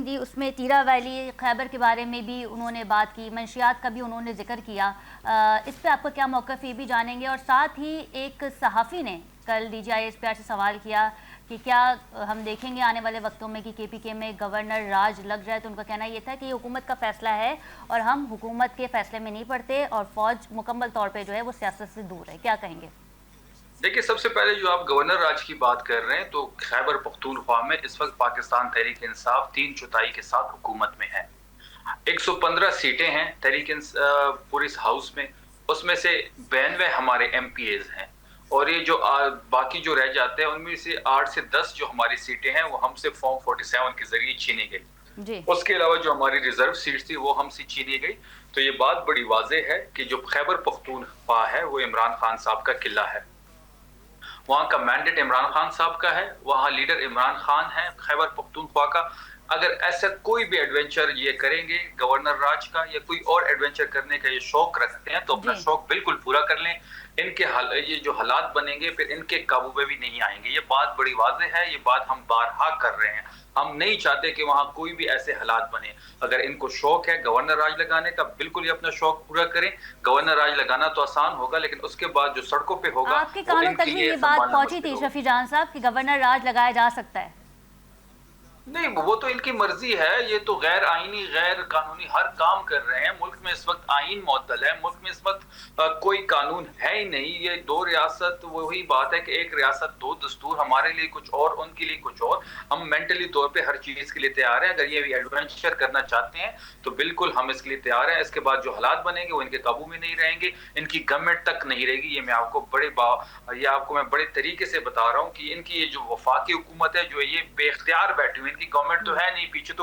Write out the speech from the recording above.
जी, उसमें तीरा वैली, खैबर के बारे में भी उन्होंने बात की, मंशियात का भी उन्होंने जिक्र किया। इस पे आपका क्या मौक़िफ़, ये भी जानेंगे। और साथ ही एक सहाफ़ी ने कल DGISPR से सवाल किया कि क्या हम देखेंगे आने वाले वक्तों में कि KPK में गवर्नर राज लग जाए। तो उनका कहना ये था कि ये हुकूमत का फ़ैसला है और हम हुकूमत के फ़ैसले में नहीं पड़ते, और फ़ौज मुकम्मल तौर पर जो है वो सियासत से दूर है। क्या कहेंगे? देखिए, सबसे पहले जो आप गवर्नर राज की बात कर रहे हैं, तो खैबर पख्तूनख्वा में इस वक्त पाकिस्तान तहरीक इंसाफ 3/4 के साथ हुकूमत में है। 115 सीटें हैं तहरीक पूरे इस हाउस में, उसमें से 92 हमारे MPAs हैं। और ये जो बाकी जो रह जाते हैं, उनमें से 8 से 10 जो हमारी सीटें हैं, वो हमसे फॉर्म 47 के जरिए छीनी गई। जी। उसके अलावा जो हमारी रिजर्व सीट थी, वो हमसे छीनी गई। तो ये बात बड़ी वाज़ेह है कि जो खैबर पख्तूनख्वा है, वो इमरान खान साहब का किला है। वहाँ का मैंडेट इमरान खान साहब का है, वहाँ लीडर इमरान खान है खैबर पख्तूनख्वा का। अगर ऐसा कोई भी एडवेंचर ये करेंगे गवर्नर राज का, या कोई और एडवेंचर करने का ये शौक रखते हैं, तो अपना जी। शौक बिल्कुल पूरा कर लें। इनके ये जो हालात बनेंगे, फिर इनके काबू में भी नहीं आएंगे। ये बात बड़ी वाज़ेह है, ये बात हम बारहा कर रहे हैं। हम नहीं चाहते कि वहाँ कोई भी ऐसे हालात बने। अगर इनको शौक है गवर्नर राज लगाने का, बिल्कुल ये अपना शौक पूरा करें। गवर्नर राज लगाना तो आसान होगा, लेकिन उसके बाद जो सड़कों पे होगा, आपके वो कानों तक इनके भी लिए ये बात संभालना पहुंची मुश्किल थी होगा। शफी जान साहब कि गवर्नर राज लगाया जा सकता है? नहीं, वो तो इनकी मर्जी है। ये तो गैर आईनी, गैर कानूनी हर काम कर रहे हैं। मुल्क में इस वक्त आईन मुअत्तल है, मुल्क में इस वक्त कोई कानून है ही नहीं। ये 2 रियासत, वही बात है कि एक रियासत 2 दस्तूर, हमारे लिए कुछ और, उनके लिए कुछ और। हम मेंटली तौर पे हर चीज़ के लिए तैयार हैं। अगर ये एडवेंचर करना चाहते हैं, तो बिल्कुल हम इसके लिए तैयार हैं। इसके बाद जो हालात बनेंगे, वो इनके काबू में नहीं रहेंगे, इनकी गवर्नमेंट तक नहीं रहेगी। ये मैं आपको मैं बड़े तरीके से बता रहा हूँ कि इनकी ये जो वफाकी हुकूमत है, जो ये बेख्तियार बैठी हुई, इनकी गवर्नमेंट तो है नहीं, पीछे तो